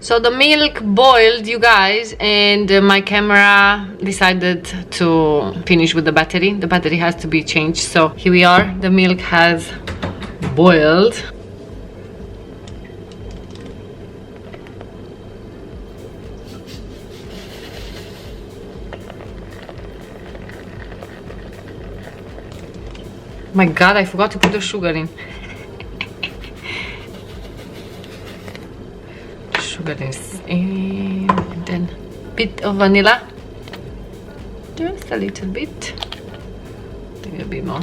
So the milk boiled, you guys, and my camera decided to finish with the battery. The battery has to be changed, so here we are. The milk has boiled. My god, I forgot to put the sugar in. Sugar is in, and then a bit of vanilla. Just a little bit. Maybe a bit more.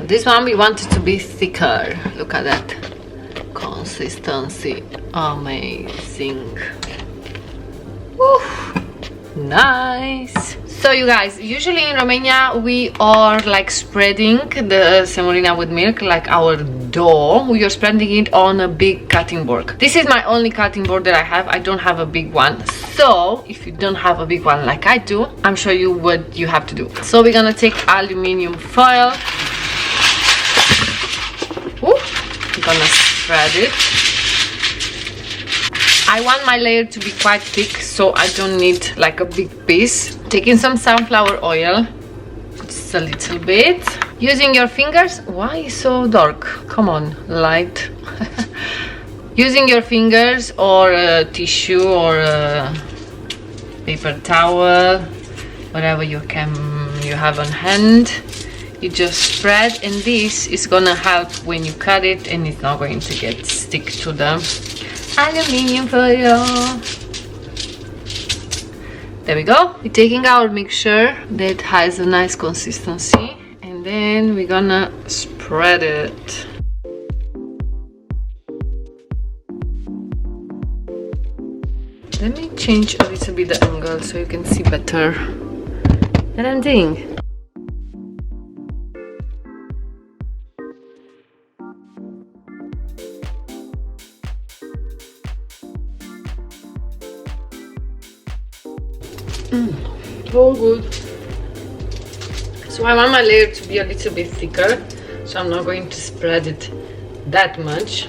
This one we want it to be thicker. Look at that consistency. Amazing. Oof. Nice. So you guys, usually in Romania we are like spreading the semolina with milk like our dough. We are spreading it on a big cutting board. This is my only cutting board that I have. I don't have a big one. So if you don't have a big one like I do, I'm show you what you have to do. So we're gonna take aluminium foil. Ooh, I'm gonna spread it. I want my layer to be quite thick, so I don't need like a big piece. Taking some sunflower oil, just a little bit. Using your fingers. Why so dark? Come on, light. Using your fingers or a tissue or a paper towel, whatever you have on hand. You just spread, and this is gonna help when you cut it, and it's not going to get stick to the aluminium foil. There we go. We're taking our mixture that has a nice consistency, and then we're gonna spread it. Let me change a little bit the angle so you can see better what I'm doing. So good. So I want my layer to be a little bit thicker, so I'm not going to spread it that much.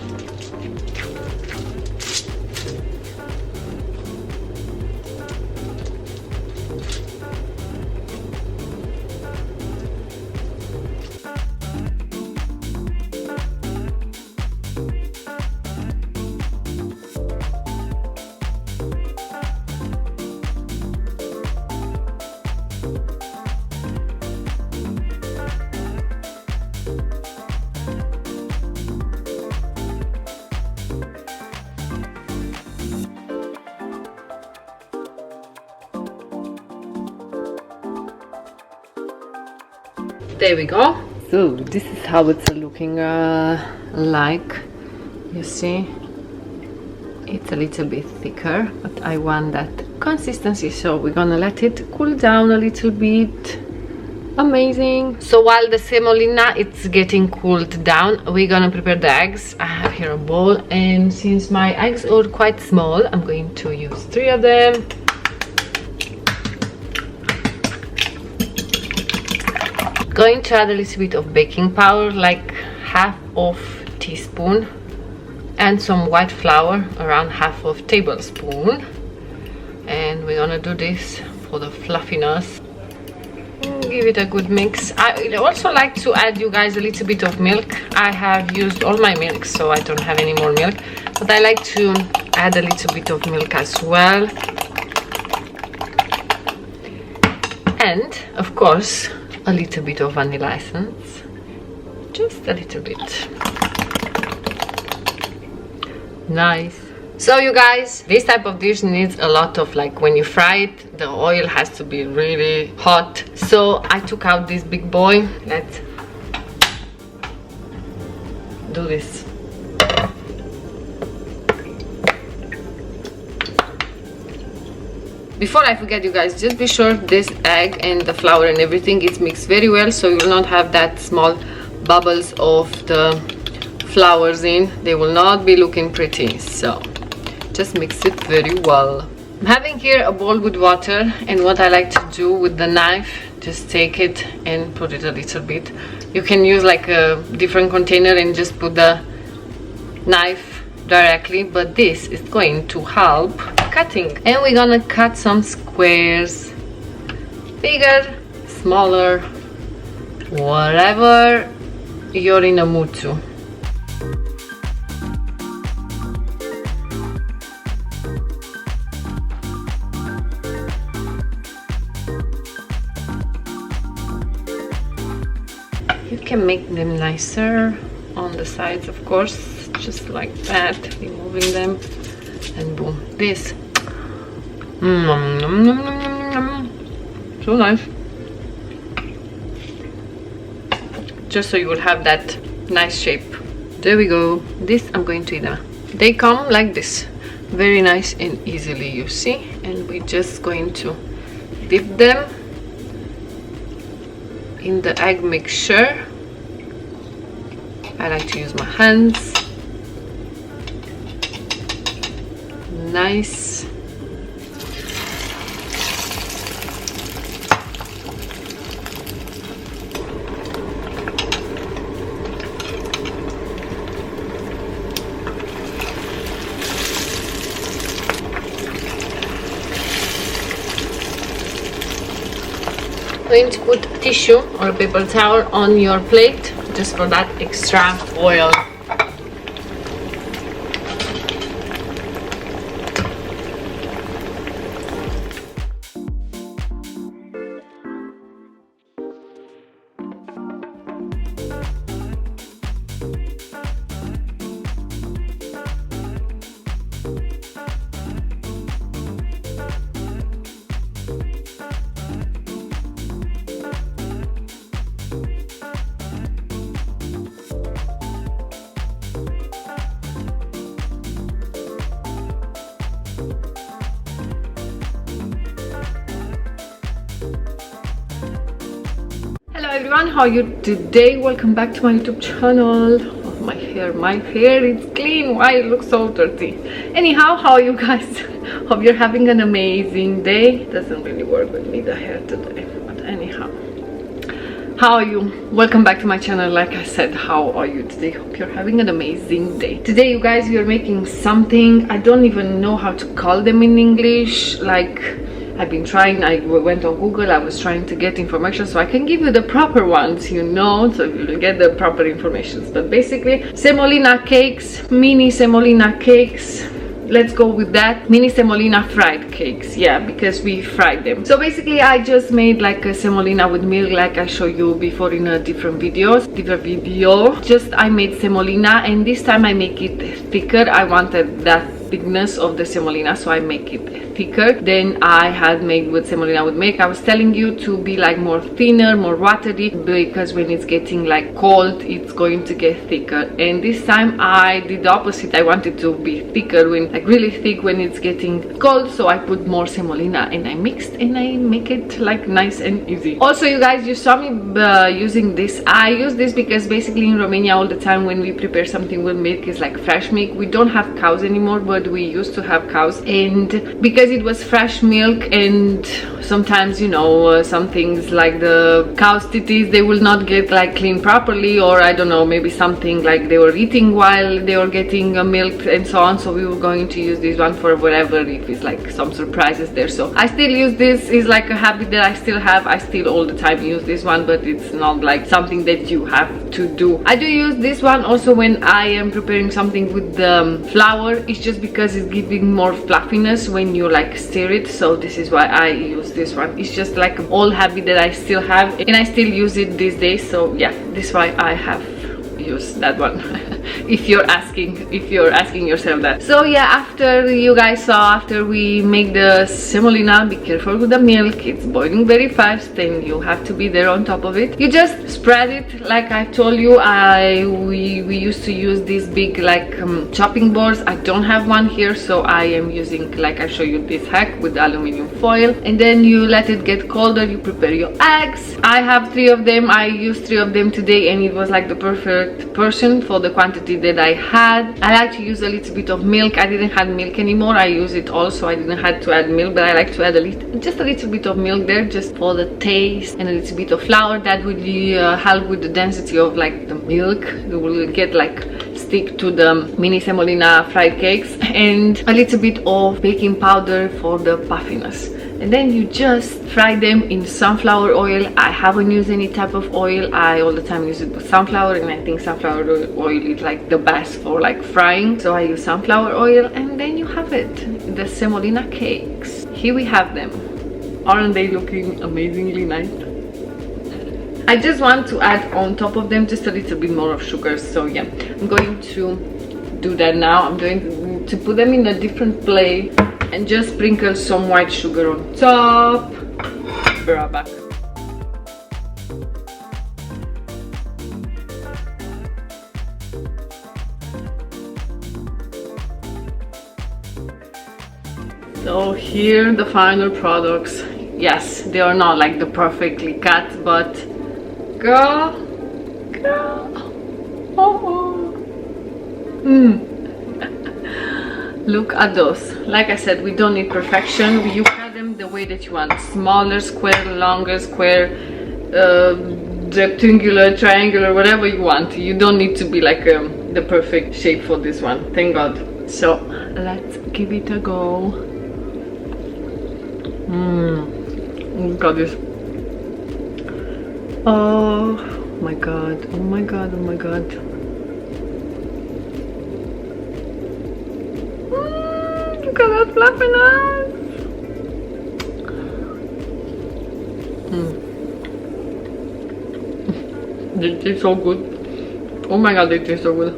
There we go. So this is how it's looking like. You see, it's a little bit thicker, but I want that consistency, so we're gonna let it cool down a little bit. Amazing. So while the semolina it's getting cooled down, we're gonna prepare the eggs. I have here a bowl, and since my eggs are quite small, I'm going to use 3 of them. Going to add a little bit of baking powder, like half of teaspoon, and some white flour, around half of tablespoon. And we're gonna do this for the fluffiness. Give it a good mix. I also like to add, you guys, a little bit of milk. I have used all my milk, so I don't have any more milk, but I like to add a little bit of milk as well. And of course a little bit of vanilla essence, just a little bit. Nice. So you guys, this type of dish needs a lot of, like, when you fry it, the oil has to be really hot. So I took out this big boy. Let's do this. Before I forget, you guys, just be sure this egg and the flour and everything is mixed very well, so you will not have that small bubbles of the flours in. They will not be looking pretty, so just mix it very well. I'm having here a bowl with water, and what I like to do with the knife, just take it and put it a little bit. You can use like a different container and just put the knife directly, but this is going to help cutting. And we're gonna cut some squares, bigger, smaller, whatever you're in a mood to. You can make them nicer on the sides, of course, just like that, removing them, and boom, this. So nice. Just so you will have that nice shape. There we go. This I'm going to eat them. They come like this, very nice and easily, you see. And we're just going to dip them in the egg mixture. I like to use my hands. Nice. Going to put tissue or a paper towel on your plate, just for that extra oil. Hello everyone, how are you today? Welcome back to my YouTube channel. Oh, my hair is clean. Why it looks so dirty? Anyhow, how are you guys? Hope you're having an amazing day. Doesn't really work with me, the hair today, but anyhow, how are you? Welcome back to my channel. Like I said, how are you today? Hope you're having an amazing day. Today, you guys, we are making something. I don't even know how to call them in English. Like, I've been trying, I went on Google, I was trying to get information so I can give you the proper ones, you know, so you get the proper information. But basically, semolina cakes, mini semolina cakes. Let's go with that. Mini semolina fried cakes, yeah, because we fried them. So basically, I just made like a semolina with milk, like I showed you before in a different video. Just I made semolina, and this time I make it thicker. I wanted that thickness of the semolina, so I make it thicker than I had made with semolina with milk. I was telling you to be like more thinner, more watery, because when it's getting like cold it's going to get thicker. And this time I did the opposite. I wanted to be thicker, when like really thick when it's getting cold, so I put more semolina and I mixed and I make it like nice and easy. Also, you guys, you saw me using this. I use this because basically in Romania all the time when we prepare something with milk is like fresh milk. We don't have cows anymore, but we used to have cows, and because it was fresh milk, and sometimes, you know, some things like the cow's titties, they will not get like cleaned properly, or I don't know, maybe something like they were eating while they were getting milk and so on. So we were going to use this one for whatever, if it's like some surprises there. So I still use this. It's like a habit that I still have. I still all the time use this one, but it's not like something that you have to do. I do use this one also when I am preparing something with the flour. It's just because it's giving more fluffiness when you like stir it, so this is why I use this one. It's just like an old habit that I still have, and I still use it these days. So yeah, this is why I have used that one. if you're asking yourself that. So yeah, after you guys saw, after we make the semolina, be careful with the milk. It's boiling very fast and you have to be there on top of it. You just spread it like I told you. We used to use these big like chopping boards. I don't have one here, so I am using, like I show you, this hack with aluminum foil, and then you let it get colder. You prepare your eggs. I have 3 of them. I used 3 of them today, and it was like the perfect portion for the quantity that I had. I like to use a little bit of milk. I didn't have milk anymore. I use it also. I didn't have to add milk, but I like to add just a little bit of milk there, just for the taste, and a little bit of flour. That would help with the density of like the milk. It will get like stick to the mini semolina fried cakes, and a little bit of baking powder for the puffiness. And then you just fry them in sunflower oil. I haven't used any type of oil. I all the time use it with sunflower, and I think sunflower oil is like the best for like frying, so I use sunflower oil. And then you have it, the semolina cakes. Here we have them. Aren't they looking amazingly nice? I just want to add on top of them just a little bit more of sugar, so yeah, I'm going to do that now. I'm going to put them in a different plate and just sprinkle some white sugar on top. Be right back. So here the final products. Yes, they are not like the perfectly cut, but girl, look at those. Like I said, we don't need perfection. You cut them the way that you want. Smaller square, longer square, rectangular, triangular, whatever you want. You don't need to be like the perfect shape for this one, thank God. So let's give it a go. Look at this. Oh my God, oh my God, oh my God. Look at that fluffiness. They taste so good. Oh my God, they taste so good.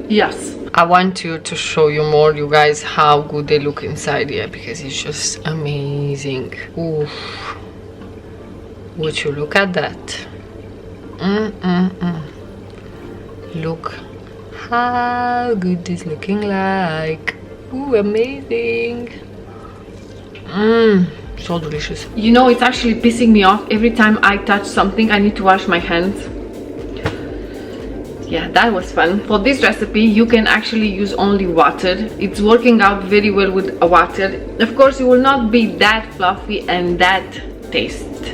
Yes, I want to show you more, you guys, how good they look inside here, because it's just amazing. Oof. Would you look at that? Look how good this looking like. Ooh, amazing. So delicious. You know, it's actually pissing me off. Every time I touch something, I need to wash my hands. Yeah, that was fun. For this recipe, you can actually use only water. It's working out very well with water. Of course, it will not be that fluffy and that tasteful,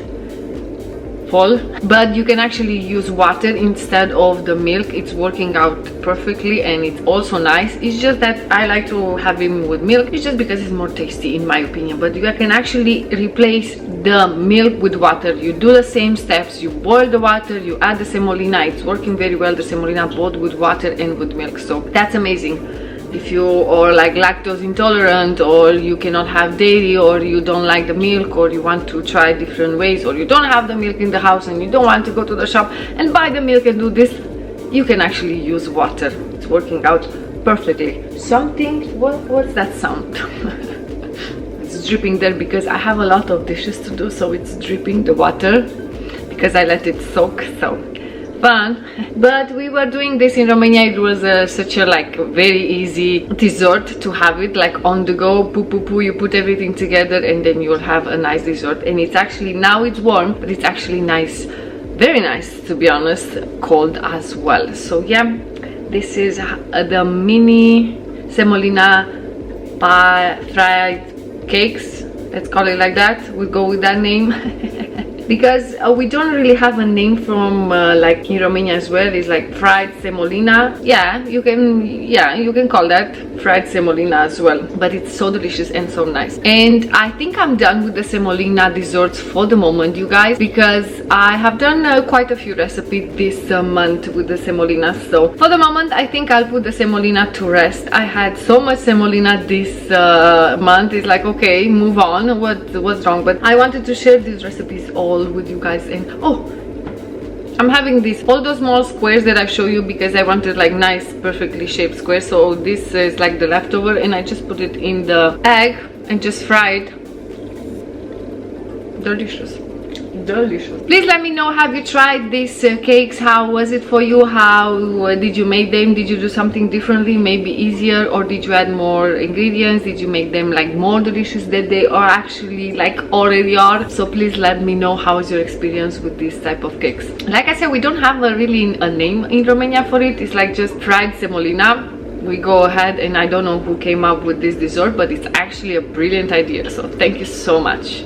but you can actually use water instead of the milk. It's working out perfectly, and it's also nice. It's just that I like to have it with milk. It's just because it's more tasty in my opinion, but you can actually replace the milk with water. You do the same steps. You boil the water, you add the semolina. It's working very well, the semolina, both with water and with milk, so that's amazing. If you are like lactose intolerant, or you cannot have dairy, or you don't like the milk, or you want to try different ways, or you don't have the milk in the house and you don't want to go to the shop and buy the milk and do this, you can actually use water. It's working out perfectly. Something, what's that sound? It's dripping there because I have a lot of dishes to do, so it's dripping the water because I let it soak. So fun. But we were doing this in Romania. It was such a like very easy dessert to have it like on the go. You put everything together and then you'll have a nice dessert. And it's actually, now it's warm, but it's actually nice, very nice to be honest, cold as well. So yeah, this is the mini semolina fried cakes, let's call it like that. We'll go with that name. Because we don't really have a name from like in Romania as well. It's like fried semolina. Yeah, you can call that fried semolina as well. But it's so delicious and so nice. And I think I'm done with the semolina desserts for the moment, you guys, because I have done quite a few recipes this month with the semolina. So for the moment, I think I'll put the semolina to rest. I had so much semolina this month. It's like, okay, move on. What's wrong? But I wanted to share these recipes all with you guys. And oh, I'm having all those small squares that I show you because I wanted like nice perfectly shaped squares. So this is like the leftover and I just put it in the egg and just fried. Delicious, delicious. Please let me know, have you tried these cakes? How was it for you? How did you make them? Did you do something differently, maybe easier, or did you add more ingredients? Did you make them like more delicious than they are actually like already are? So please let me know, how was your experience with this type of cakes. Like I said, we don't have really a name in Romania for it. It's like just fried semolina. We go ahead, and I don't know who came up with this dessert, but it's actually a brilliant idea. So thank you so much.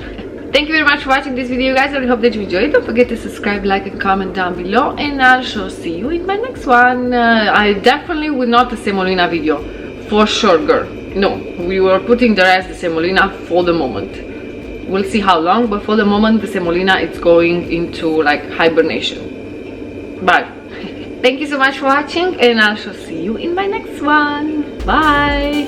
Thank you very much for watching this video, guys. I really hope that you enjoyed. Don't forget to subscribe, like and comment down below, and I shall see you in my next one. I definitely will not a semolina video, for sure, girl. No, we were putting the rest the semolina for the moment. We'll see how long, but for the moment the semolina it's going into like hibernation. Bye. Thank you so much for watching, and I shall see you in my next one. Bye.